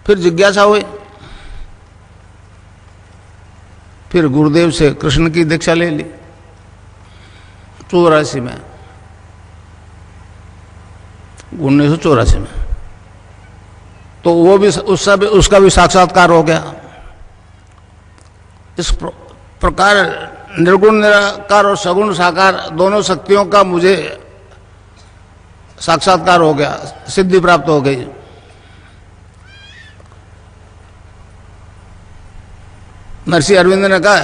फिर जिज्ञासा हुई, फिर गुरुदेव से कृष्ण की दीक्षा ले ली 84 में, 1984 में। तो वो भी उसका भी साक्षात्कार हो गया। इस प्रकार निर्गुण निराकार और सगुण साकार दोनों शक्तियों का मुझे साक्षात्कार हो गया, सिद्धि प्राप्त हो गई। महर्षि अरविंद ने कहा,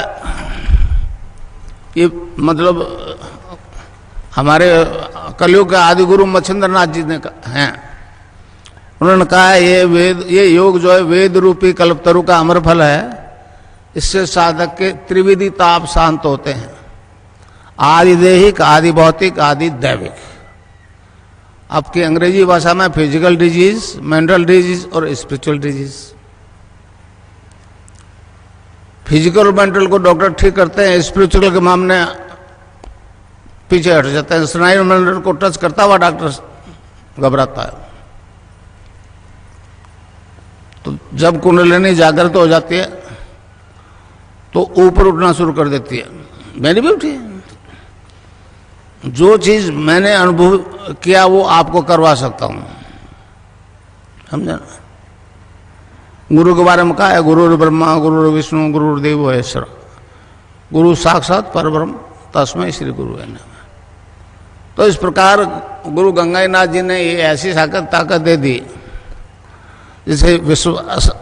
ये मतलब हमारे कलयुग के आदि गुरु मच्छिंद्रनाथ जी ने हैं, उन्होंने कहा ये योग जो है वेद रूपी कल्पतरु का अमर फल है। इससे साधक के त्रिविधि ताप शांत होते हैं, आदि देहिक, आदि भौतिक, आदि दैविक। आपकी अंग्रेजी भाषा में फिजिकल डिजीज, मेंटल डिजीज और स्पिरिचुअल डिजीज। फिजिकल और मेंटल को डॉक्टर ठीक करते हैं, स्पिरिचुअल के मामले पीछे हट जाते हैं। स्नायु मंडल को टच करता हुआ डॉक्टर घबराता है। तो जब कुंडलिनी जागृत हो जाती है तो ऊपर उठना शुरू कर देती है। मैंने भी उठी, जो चीज मैंने अनुभव किया वो आपको करवा सकता हूं, समझे ना। गुरु के बारे में कहा है, गुरु ब्रह्मा गुरु विष्णु गुरुदेव महेश्वर, गुरु साक्षात परब्रह्म तस्मै श्री गुरु है। तो इस प्रकार गुरु गंगाईनाथ जी ने ये ऐसी ताकत दे दी जिसे विश्व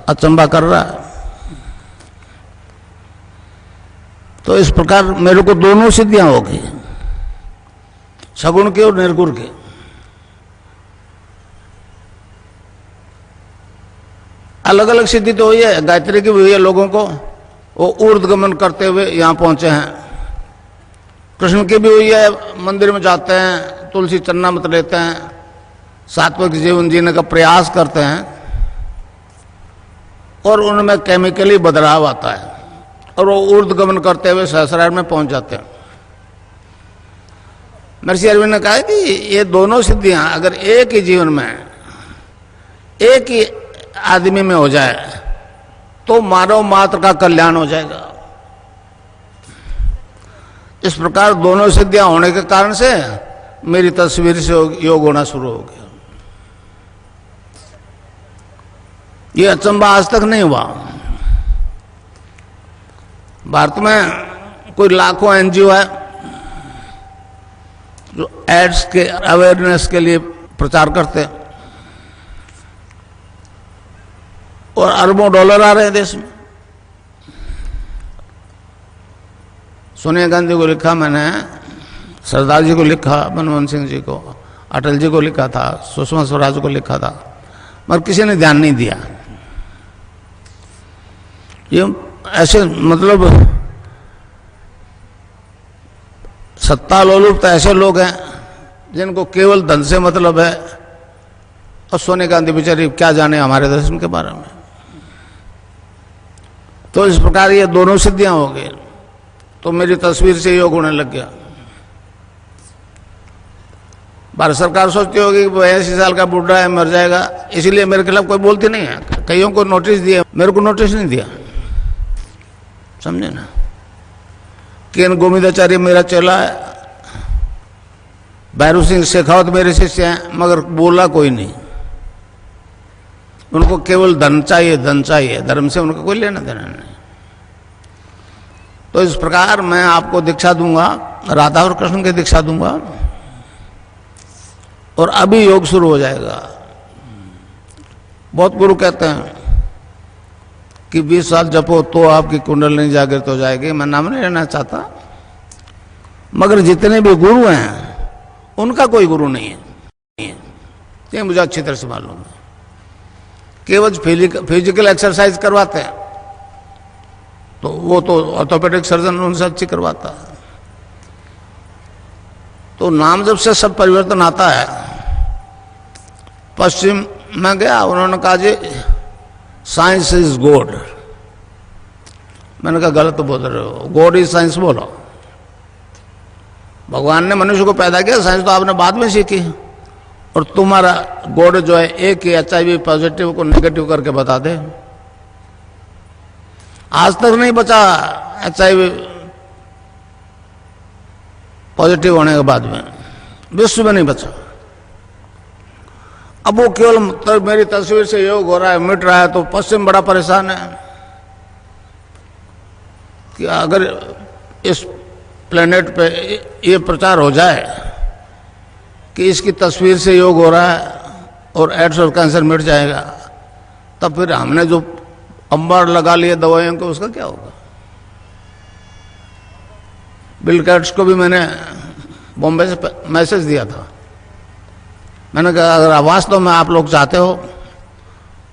अचंबा कर रहा है। तो इस प्रकार मेरे को दोनों सिद्धियां हो गई, सगुण की और निर्गुण की। अलग अलग सिद्धि तो हुई है, गायत्री की भी हुई है लोगों को, वो ऊर्ध्वगमन करते हुए यहाँ पहुंचे हैं। कृष्ण की भी हुई है, मंदिर में जाते हैं, तुलसी चन्ना मत लेते हैं, सात्विक जीवन जीने का प्रयास करते हैं और उनमें केमिकली बदलाव आता है और वो ऊर्ध्वगमन करते हुए सहस्रार में पहुंच जाते हैं। महर्षि अरविंद ने कहा कि ये दोनों सिद्धियां अगर एक ही जीवन में, एक ही आदमी में हो जाए तो मानव मात्र का कल्याण हो जाएगा। इस प्रकार दोनों सिद्धियां होने के कारण से मेरी तस्वीर से योग होना शुरू हो गया। ये अचंबा आज तक नहीं हुआ। भारत में कोई लाखों एनजीओ है जो एड्स के अवेयरनेस के लिए प्रचार करते हैं और अरबों डॉलर आ रहे हैं देश में। सोनिया गांधी को लिखा मैंने, सरदार जी को लिखा, मनमोहन सिंह जी को, अटल जी को लिखा था, सुषमा स्वराज को लिखा था, मगर किसी ने ध्यान नहीं दिया। ये ऐसे मतलब सत्ता लोलुप तो ऐसे लोग हैं जिनको केवल धन से मतलब है, और सोनिया गांधी बेचारी क्या जाने हमारे दर्शन के बारे में। तो इस प्रकार ये दोनों सिद्धियां हो गई, तो मेरी तस्वीर से योग होने लग गया। भारत सरकार सोचती होगी कि 82 साल का बुढ़ा है, मर जाएगा, इसलिए मेरे खिलाफ कोई बोलती नहीं है। कईयों को नोटिस दिया, मेरे को नोटिस नहीं दिया, समझे ना। केन गोविंदाचार्य मेरा चेला है, भैरू सिंह शेखावत मेरे शिष्य हैं, मगर बोला कोई नहीं। उनको केवल धन चाहिए, धन चाहिए, धर्म से उनका कोई लेना देना नहीं। तो इस प्रकार मैं आपको दीक्षा दूंगा, राधा और कृष्ण की दीक्षा दूंगा, और अभी योग शुरू हो जाएगा। बहुत गुरु कहते हैं कि 20 साल जपो तो आपकी कुंडलिनी जागृत हो जाएगी। मैं नाम नहीं लेना चाहता, मगर जितने भी गुरु हैं उनका कोई गुरु नहीं है, ये मुझे अच्छी तरह से मालूम है। केवल फिजिकल एक्सरसाइज करवाते हैं तो वो तो ऑर्थोपेडिक सर्जन उनसे अच्छी करवाता है। तो नाम जब से सब परिवर्तन आता है। पश्चिम में गया, उन्होंने कहा जी साइंस इज गॉड। मैंने कहा गलत बोल रहे हो, गॉड इज साइंस बोलो। भगवान ने मनुष्य को पैदा किया, साइंस तो आपने बाद में सीखी। और तुम्हारा गॉड जो है एक ही HIV पॉजिटिव को नेगेटिव करके बता दे। आज तक नहीं बचा HIV पॉजिटिव होने के बाद में, विश्व में नहीं बचा। अब वो केवल मेरी तस्वीर से योग हो रहा है, मिट रहा है, तो पश्चिम बड़ा परेशान है कि अगर इस प्लेनेट पे ये प्रचार हो जाए कि इसकी तस्वीर से योग हो रहा है और एड्स और कैंसर मिट जाएगा, तब फिर हमने जो अंबार लगा लिए दवाइयों को, उसका क्या होगा। बिल गेट्स को भी मैंने बॉम्बे से मैसेज दिया था। मैंने कहा अगर वास्तव में आप लोग चाहते हो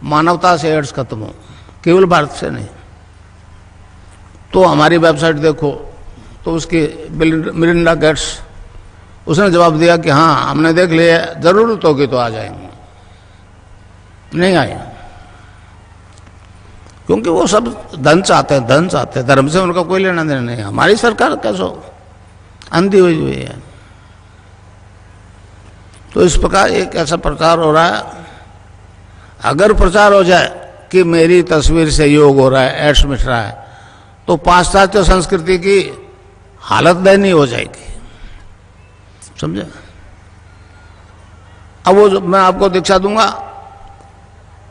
मानवता से एड्स खत्म हो, केवल भारत से नहीं, तो हमारी वेबसाइट देखो। तो उसकी मिलिंडा गेट्स, उसने जवाब दिया कि हाँ हमने देख लिया, जरूरत होगी तो आ जाएंगे। नहीं आए, क्योंकि वो सब धन चाहते हैं, धन चाहते हैं, धर्म से उनका कोई लेना देना नहीं। हमारी सरकार कैसो अंधी हुई है। तो इस प्रकार एक ऐसा प्रचार हो रहा है। अगर प्रचार हो जाए कि मेरी तस्वीर से योग हो रहा है, एड्स मिट रहा है, तो पाश्चात्य संस्कृति की हालत दयनीय हो जाएगी, समझे। अब वो मैं आपको दीक्षा दूंगा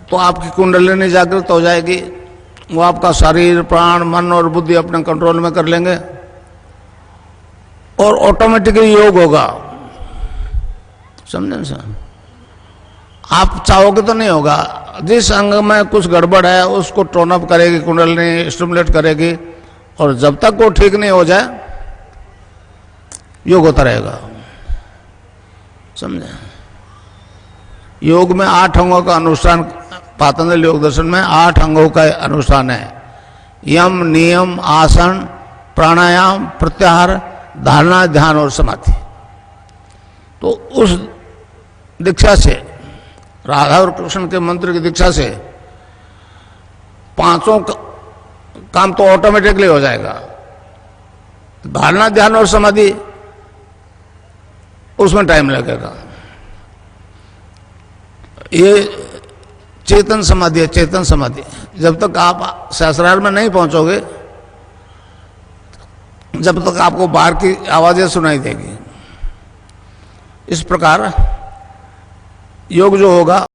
तो आपकी कुंडलिनी जागृत हो जाएगी, वो आपका शरीर, प्राण, मन और बुद्धि अपने कंट्रोल में कर लेंगे और ऑटोमेटिकली योग होगा, समझे सर। आप चाहोगे तो नहीं होगा। जिस अंग में कुछ गड़बड़ है उसको टोन अप करेगी कुंडलिनी, स्टिमुलेट करेगी, और जब तक वो ठीक नहीं हो जाए योग होता रहेगा, समझे। योग में 8 अंगों का अनुष्ठान, पातंजलि योग दर्शन में 8 अंगों का अनुष्ठान है। यम, नियम, आसन, प्राणायाम, प्रत्याहार, धारणा, ध्यान और समाधि। तो उस दीक्षा से, राधा और कृष्ण के मंत्र की दीक्षा से 5 काम तो ऑटोमेटिकली हो जाएगा। धारणा, ध्यान और समाधि, उसमें टाइम लगेगा। ये चेतन समाधि है, चेतन समाधि। जब तक आप सहस्रार में नहीं पहुंचोगे, जब तक आपको बाहर की आवाजें सुनाई देगी। इस प्रकार योग जो होगा